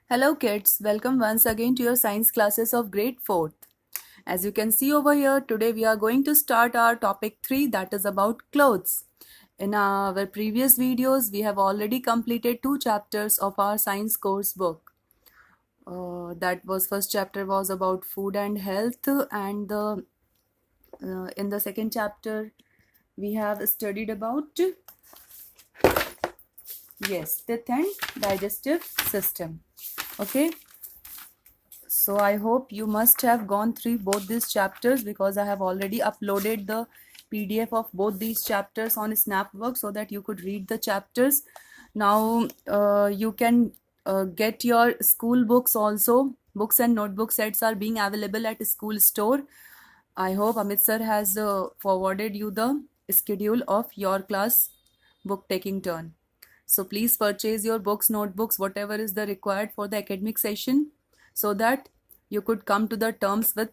Hello kids, welcome once again to your science classes of grade 4th. As you can see over here, today we are going to start our topic 3, that is about clothes. In our previous videos, we have already completed 2 chapters of our science course book. That was first chapter was about food and health, and in the second chapter we have studied about teeth and digestive system. Okay. So I hope you must have gone through both these chapters because I have already uploaded the PDF of both these chapters on Snapwork so that you could read the chapters. Now you can get your school books also. Books and notebook sets are being available at school store. I hope Amit sir has forwarded you the schedule of your class book taking turn. So please purchase your books, notebooks, whatever is the required for the academic session so that you could come to the terms with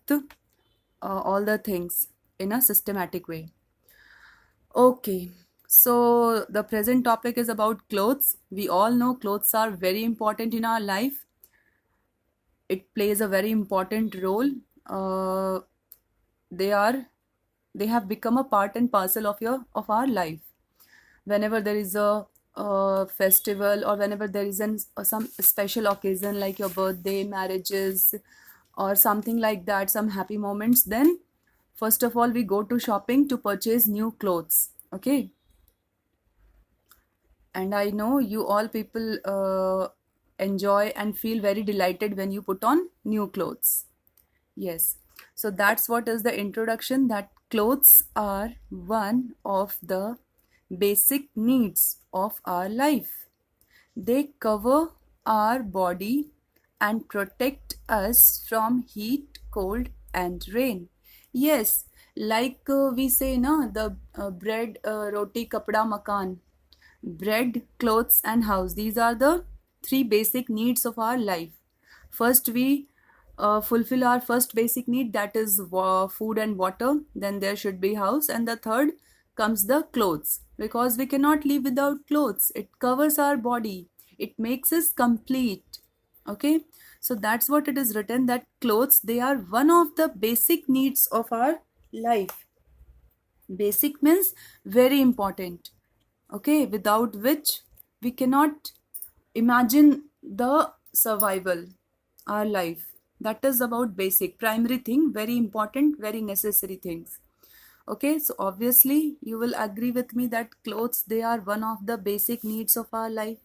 all the things in a systematic way. Okay, so the present topic is about clothes. We all know clothes are very important in our life. It plays a very important role. Uh, they are they have become a part and parcel of our life. Whenever there is a festival or whenever there is some special occasion like your birthday, marriages, or something like that, some happy moments, then first of all we go to shopping to purchase new clothes. Okay, and I know you all people enjoy and feel very delighted when you put on new clothes. Yes, so that's what is the introduction, that clothes are one of the basic needs of our life. They cover our body and protect us from heat, cold, and rain. Yes, like we say, na, the bread, roti, kapda, makan. Bread, clothes, and house. These are the three basic needs of our life. First, we fulfill our first basic need, that is food and water. Then there should be house, and the third comes the clothes, because we cannot live without clothes. It covers our body. It makes us complete. Okay, so that's what it is written, that clothes, they are one of the basic needs of our life. Basic means very important. Okay, without which we cannot imagine the survival, our life. That is about basic, primary thing, very important, very necessary things. Okay, so obviously you will agree with me that clothes, they are one of the basic needs of our life.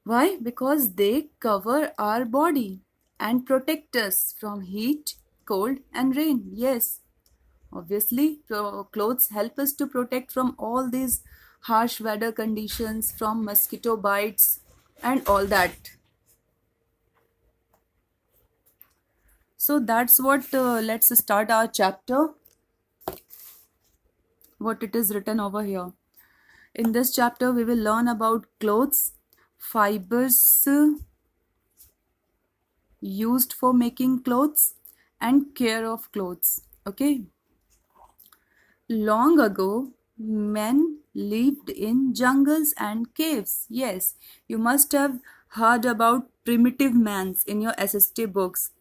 Why? Because they cover our body and protect us from heat, cold, and rain. Yes, obviously, clothes help us to protect from all these harsh weather conditions, from mosquito bites, and all that. So that's what, let's start our chapter, what it is written over here. In this chapter, we will learn about clothes, fibers used for making clothes, and care of clothes. Okay. Long ago, men lived in jungles and caves. Yes, you must have heard about primitive mans in your SST books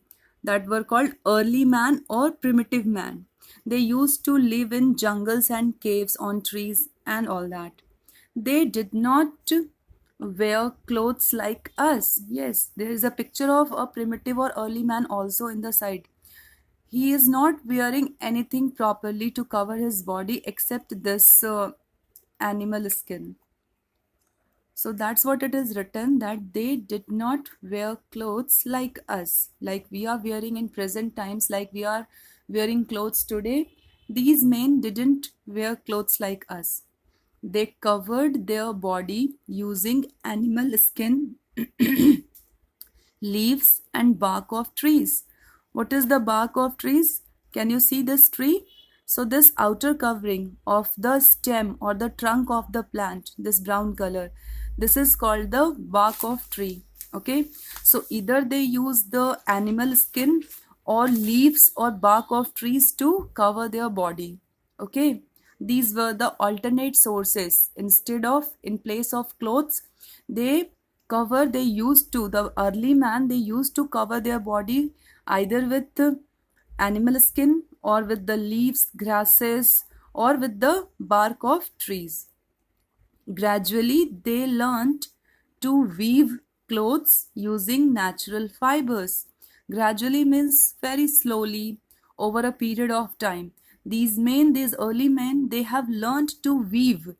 that were called early man or primitive man. They used to live in jungles and caves on trees and all that. They did not wear clothes like us. Yes, there is a picture of a primitive or early man also in the side. He is not wearing anything properly to cover his body except this animal skin. So that's what it is written, that they did not wear clothes like us, like we are wearing in present times, like we are wearing clothes today. These men didn't wear clothes like us. They covered their body using animal skin, leaves, and bark of trees. What is the bark of trees? Can you see this tree? So this outer covering of the stem or the trunk of the plant, this brown color, this is called the bark of tree. Okay, so either they use the animal skin or leaves or bark of trees to cover their body. Okay, these were the alternate sources. Instead of, in place of clothes, they cover, they used to, the early man, they used to cover their body either with animal skin or with the leaves, grasses, or with the bark of trees. Gradually, they learnt to weave clothes using natural fibers. Gradually means very slowly, over a period of time. These early men, they have learnt to weave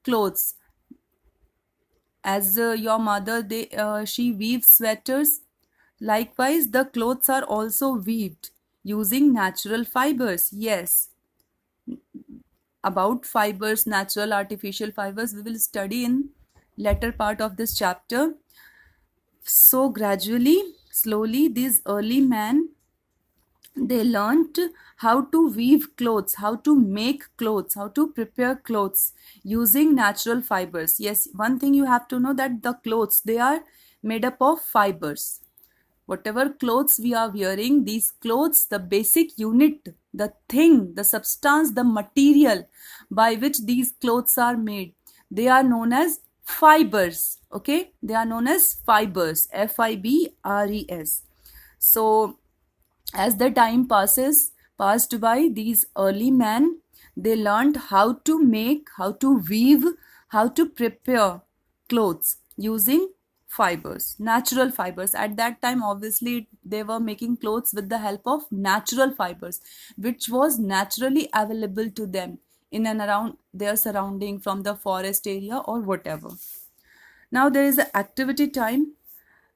clothes. As your mother, she weaves sweaters. Likewise, the clothes are also weaved using natural fibers. Yes, about fibers, natural, artificial fibers, we will study in later part of this chapter. So gradually, slowly, these early men, they learnt how to weave clothes, how to make clothes, how to prepare clothes using natural fibers. Yes, one thing you have to know, that the clothes, they are made up of fibers. Whatever clothes we are wearing, these clothes, the basic unit, the thing, the substance, the material by which these clothes are made, they are known as fibers. Okay, they are known as fibers, fibres. So as the time passed by, these early men, they learned how to make, how to weave, how to prepare clothes using fibers, natural fibers. At that time, obviously, they were making clothes with the help of natural fibers, which was naturally available to them in and around their surrounding, from the forest area or whatever. Now there is an activity time.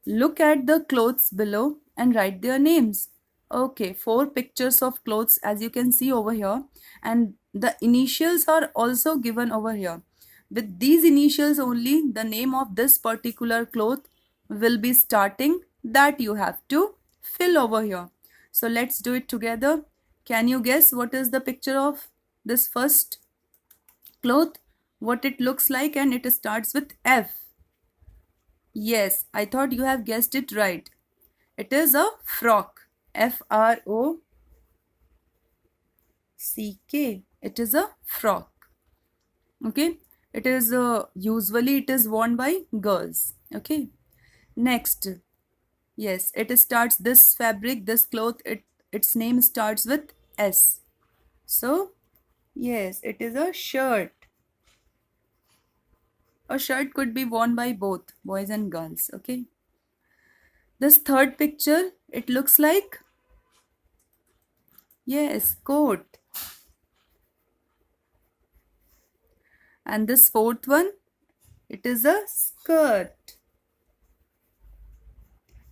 Look at the clothes below and write their names. Okay, 4 pictures of clothes, as you can see over here, and the initials are also given over here. With these initials only, the name of this particular cloth will be starting, that you have to fill over here. So let's do it together. Can you guess what is the picture of this first cloth? What it looks like, and it starts with F. Yes, I thought you have guessed it right. It is a frock. Frock. It is a frock. Okay. It is usually it is worn by girls. Okay. Next. Yes, it starts, this fabric, this cloth, its name starts with S. So yes, it is a shirt. A shirt could be worn by both boys and girls. Okay. This third picture, it looks like, yes, coat. And this fourth one, it is a skirt.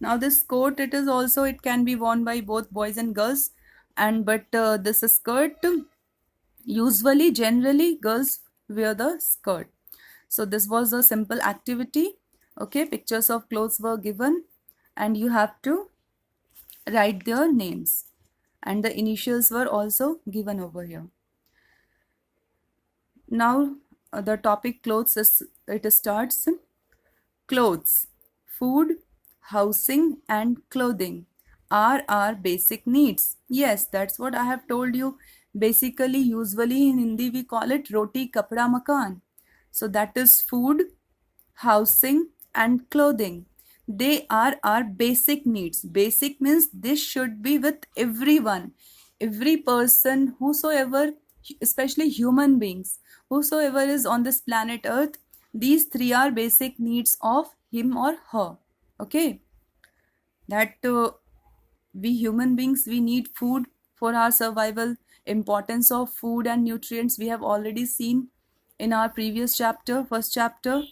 Now this coat, it is also, it can be worn by both boys and girls, and but this skirt, usually generally girls wear the skirt. So this was a simple activity. Okay, pictures of clothes were given, and you have to write their names, and the initials were also given over here. Now the topic clothes is, it starts. Clothes, food, housing, and clothing are our basic needs. Yes, that's what I have told you. Basically, usually in Hindi, we call it roti, kapda, makan. So that is food, housing, and clothing. They are our basic needs. Basic means this should be with everyone, every person, whosoever, especially human beings, whosoever is on this planet Earth. These three are basic needs of him or her. Okay, that we human beings, we need food for our survival. Importance of food and nutrients we have already seen in our previous chapter, first chapter.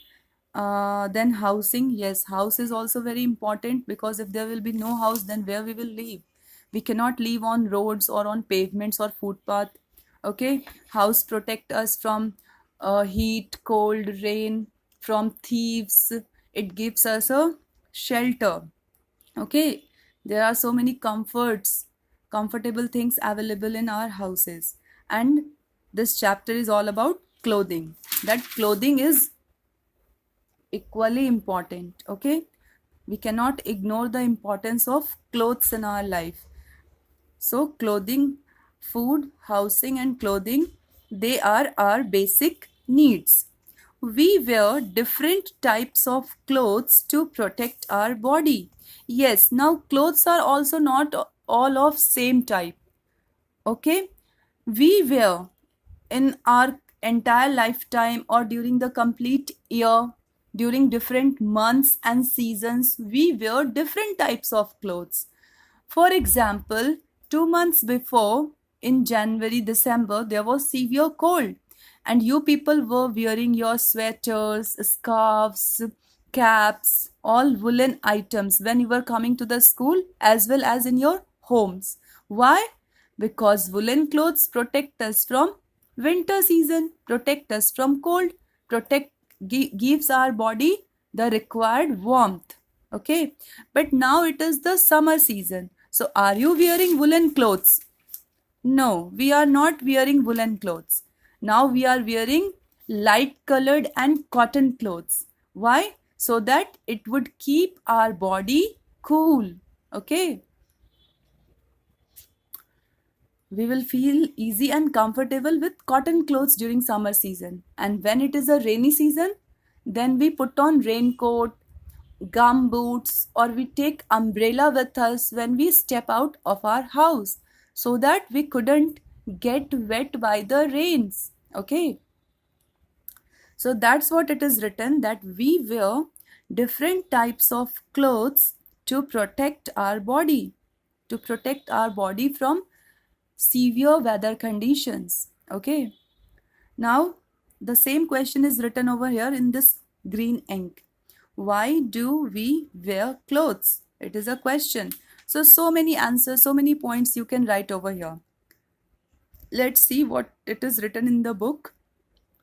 Then housing, yes, house is also very important, because if there will be no house, then where we will live? We cannot live on roads or on pavements or footpath. Okay, house protect us from heat, cold, rain, from thieves. It gives us a shelter. Okay, there are so many comfortable things available in our houses. And this chapter is all about clothing, that clothing is equally important. Okay, we cannot ignore the importance of clothes in our life. So clothing, food, housing, and clothing, they are our basic needs. We wear different types of clothes to protect our body. Yes, now clothes are also not all of same type. Okay? We wear in our entire lifetime or during the complete year, during different months and seasons, we wear different types of clothes. For example, 2 months before, in January, December, there was severe cold, and you people were wearing your sweaters, scarves, caps, all woolen items when you were coming to the school as well as in your homes. Why? Because woolen clothes protect us from winter season, protect us from cold, protect gives our body the required warmth. Okay, but now it is the summer season. So are you wearing woolen clothes? No, we are not wearing woolen clothes. Now we are wearing light colored and cotton clothes. Why? So that it would keep our body cool. Okay, we will feel easy and comfortable with cotton clothes during summer season. And when it is a rainy season, then we put on raincoat, gum boots, or we take umbrella with us when we step out of our house so that we couldn't get wet by the rains. Okay, so that's what it is written, that we wear different types of clothes to protect our body, from severe weather conditions. Okay, now the same question is written over here in this green ink. Why do we wear clothes? It is a question. So many answers, so many points you can write over here. Let's see what it is written in the book.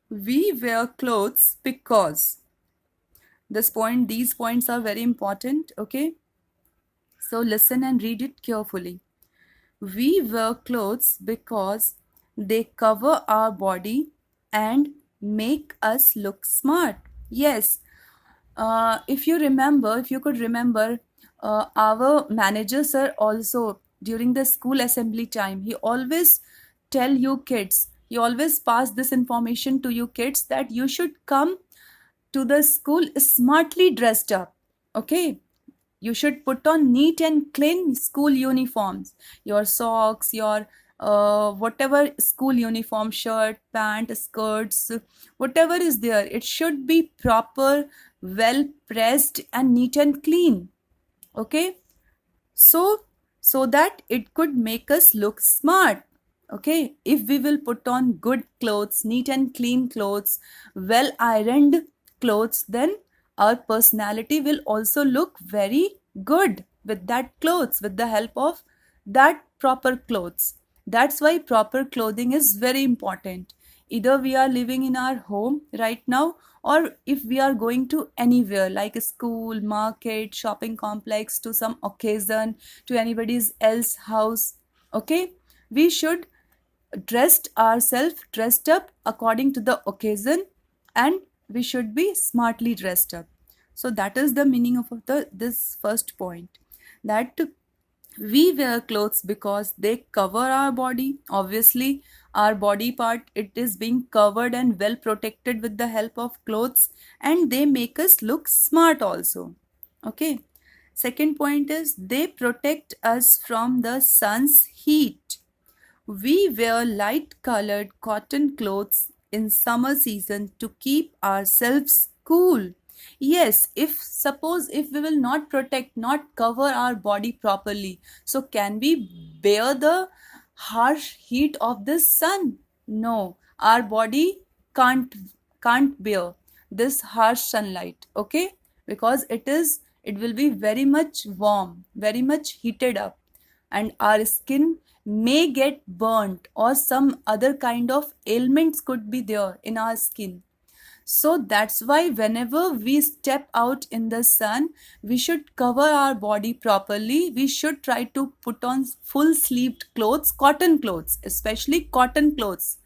We wear clothes because. These points are very important. Okay, so listen and read it carefully. We wear clothes because they cover our body and make us look smart. Yes, if you could remember, our manager sir also during the school assembly time, he always pass this information to you kids that you should come to the school smartly dressed up. Okay, you should put on neat and clean school uniforms, your socks, your whatever school uniform, shirt, pant, skirts, whatever is there, it should be proper, well pressed and neat and clean. Okay, so that it could make us look smart. Okay, if we will put on good clothes, neat and clean clothes, well ironed clothes, then our personality will also look very good with that clothes, with the help of that proper clothes. That's why proper clothing is very important. Either we are living in our home right now, or if we are going to anywhere like a school, market, shopping complex, to some occasion, to anybody's else house. Okay, we should dressed up according to the occasion, and we should be smartly dressed up. So that is the meaning of this first point, that we wear clothes because they cover our body. Obviously, our body part, it is being covered and well protected with the help of clothes, and they make us look smart also. Okay. Second point is they protect us from the sun's heat. We wear light colored cotton clothes in summer season to keep ourselves cool. Yes, if suppose if we will not protect, not cover our body properly, so can we bear the harsh heat of the sun? No, our body can't can't bear this harsh sunlight. Okay, because it will be very much warm, very much heated up, and our skin may get burnt, or some other kind of ailments could be there in our skin. So that's why whenever we step out in the sun, we should cover our body properly. We should try to put on full sleeved clothes, cotton clothes, especially cotton clothes.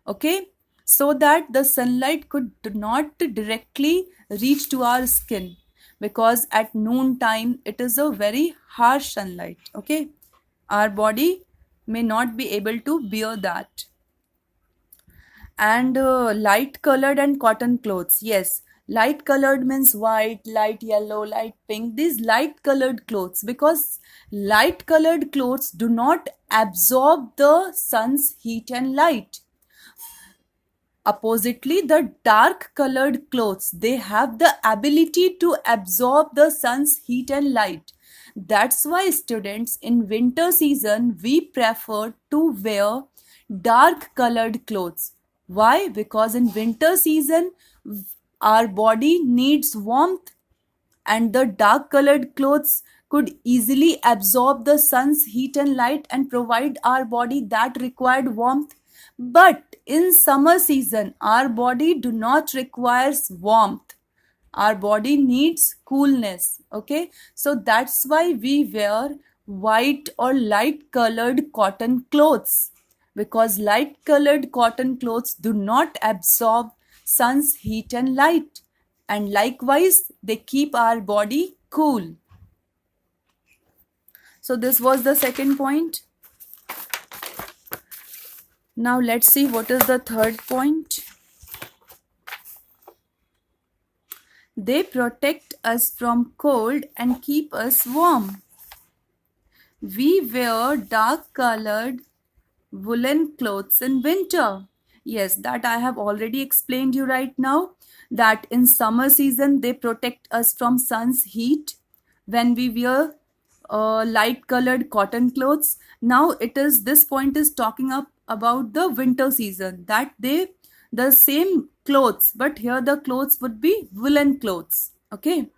Okay, so that the sunlight could not directly reach to our skin, because at noon time it is a very harsh sunlight. Okay, our body may not be able to bear that. And light colored and cotton clothes. Yes, light colored means white, light yellow, light pink. These light colored clothes, because light colored clothes do not absorb the sun's heat and light. Oppositely, the dark colored clothes, they have the ability to absorb the sun's heat and light. That's why students, in winter season, we prefer to wear dark colored clothes. Why? Because in winter season our body needs warmth, and the dark colored clothes could easily absorb the sun's heat and light and provide our body that required warmth. But in summer season our body do not requires warmth, our body needs coolness. Okay, so that's why we wear white or light colored cotton clothes, because light colored cotton clothes do not absorb sun's heat and light, and likewise they keep our body cool. So this was the second point. Now let's see what is the third point. They protect us from cold and keep us warm. We wear dark colored woolen clothes in winter. Yes, that I have already explained you right now, that in summer season they protect us from sun's heat when we wear light colored cotton clothes. Now it is, this point is talking up about the winter season, that they the same clothes, but here the clothes would be woolen clothes. Okay,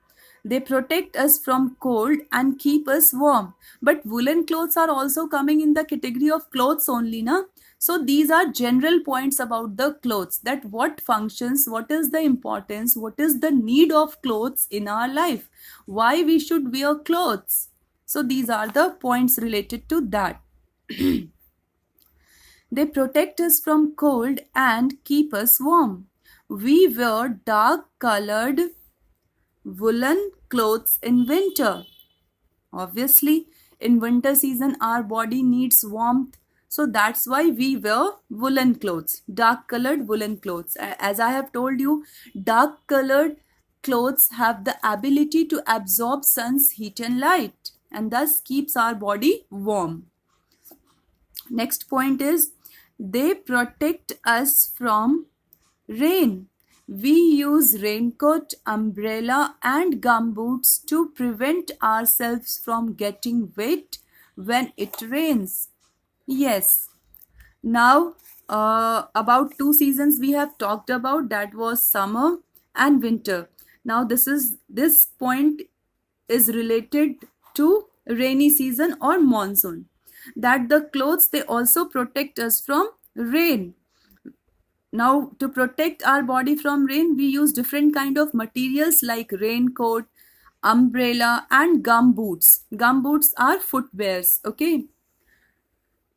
they protect us from cold and keep us warm. But woolen clothes are also coming in the category of clothes only, na? So these are general points about the clothes, that what functions, what is the importance, what is the need of clothes in our life, why we should wear clothes. So these are the points related to that. They protect us from cold and keep us warm. We wear dark colored woolen clothes in winter. Obviously, in winter season our body needs warmth, so that's why we wear woolen clothes, dark colored woolen clothes. As I have told you, dark colored clothes have the ability to absorb sun's heat and light, and thus keeps our body warm. Next point is, they protect us from rain. We use raincoat, umbrella, and gumboots to prevent ourselves from getting wet when it rains. Yes. Now, about two seasons we have talked about, that was summer and winter. Now, this point is related to rainy season or monsoon. That the clothes, they also protect us from rain. Now, to protect our body from rain, we use different kind of materials like raincoat, umbrella, and gum boots. Gum boots are footwears, okay,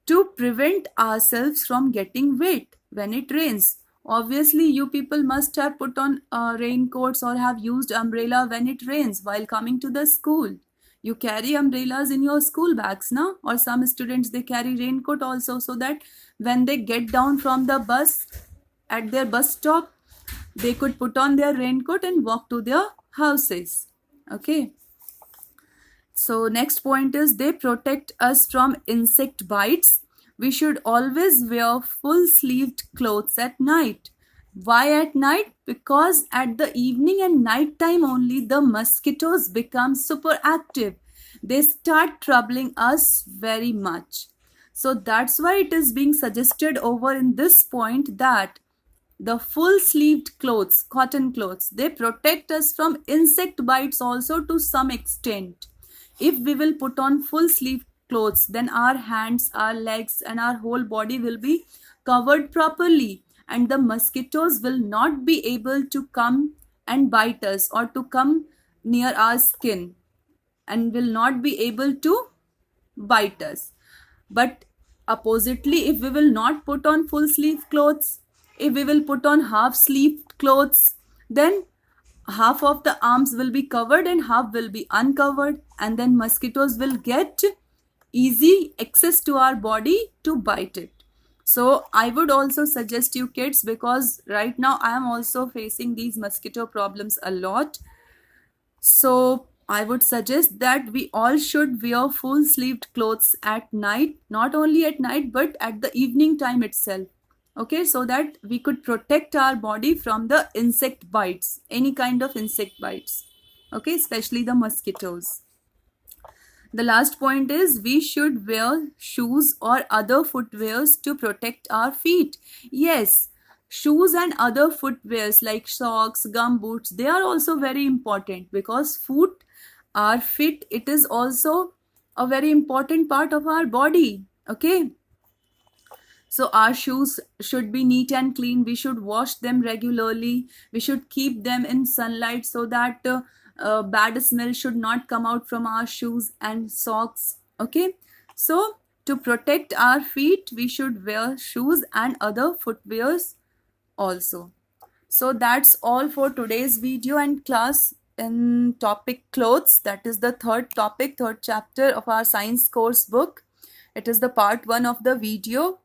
to prevent ourselves from getting wet when it rains. Obviously, you people must have put on raincoats or have used umbrella when it rains while coming to the school. You carry umbrellas in your school bags now, or some students, they carry raincoat also, so that when they get down from the bus at their bus stop, they could put on their raincoat and walk to their houses. Okay. So next point is, they protect us from insect bites. We should always wear full sleeved clothes at night. Why at night? Because at the evening and night time only the mosquitoes become super active. They start troubling us very much. So that's why it is being suggested over in this point that the full sleeved clothes, cotton clothes, they protect us from insect bites also to some extent. If we will put on full sleeved clothes, then our hands, our legs, and our whole body will be covered properly, and the mosquitoes will not be able to come and bite us or to come near our skin, and will not be able to bite us. But oppositely, if we will not put on full sleeve clothes, if we will put on half sleeve clothes, then half of the arms will be covered and half will be uncovered, and then mosquitoes will get easy access to our body to bite it. So I would also suggest you kids, because right now I am also facing these mosquito problems a lot. So I would suggest that we all should wear full sleeved clothes at night, not only at night but at the evening time itself. Okay, so that we could protect our body from the insect bites, any kind of insect bites. Okay, especially the mosquitoes. The last point is we should wear shoes or other footwears to protect our feet. Yes, shoes and other footwears like socks, gum boots, they are also very important, because our feet, it is also a very important part of our body. Okay, so our shoes should be neat and clean. We should wash them regularly. We should keep them in sunlight so that bad smell should not come out from our shoes and socks. Okay. So to protect our feet, we should wear shoes and other footwears also. So that's all for today's video and class in topic clothes. That is the third topic, third chapter of our science course book. It is the part 1 of the video,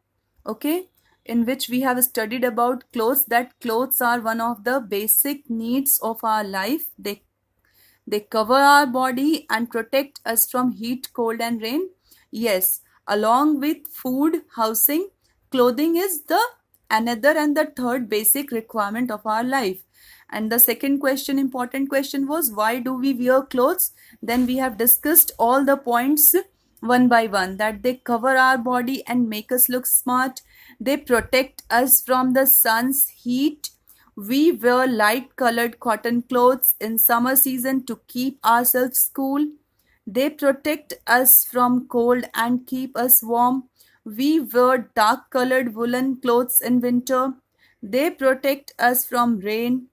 okay, in which we have studied about clothes, that clothes are one of the basic needs of our life. They cover our body and protect us from heat, cold, and rain. Yes, along with food, housing, clothing is the another and the third basic requirement of our life. And the second question, important question, was why do we wear clothes? Then we have discussed all the points one by one, that they cover our body and make us look smart. They protect us from the sun's heat. We wear light colored cotton clothes in summer season to keep ourselves cool. They protect us from cold and keep us warm. We wear dark colored woolen clothes in winter. They protect us from rain.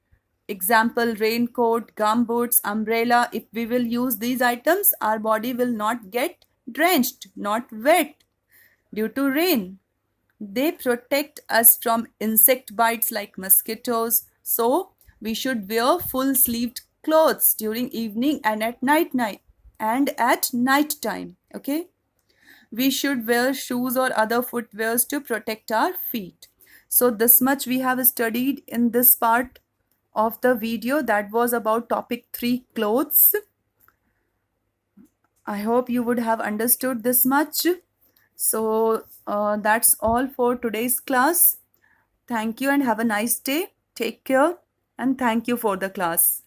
Example, raincoat, gumboots, umbrella. If we will use these items, our body will not get drenched, not wet due to rain. They protect us from insect bites like mosquitoes. So we should wear full sleeved clothes during evening and at night time. Okay. We should wear shoes or other footwears to protect our feet. So this much we have studied in this part of the video. That was about topic 3, clothes. I hope you would have understood this much. So that's all for today's class. Thank you and have a nice day. Take care and thank you for the class.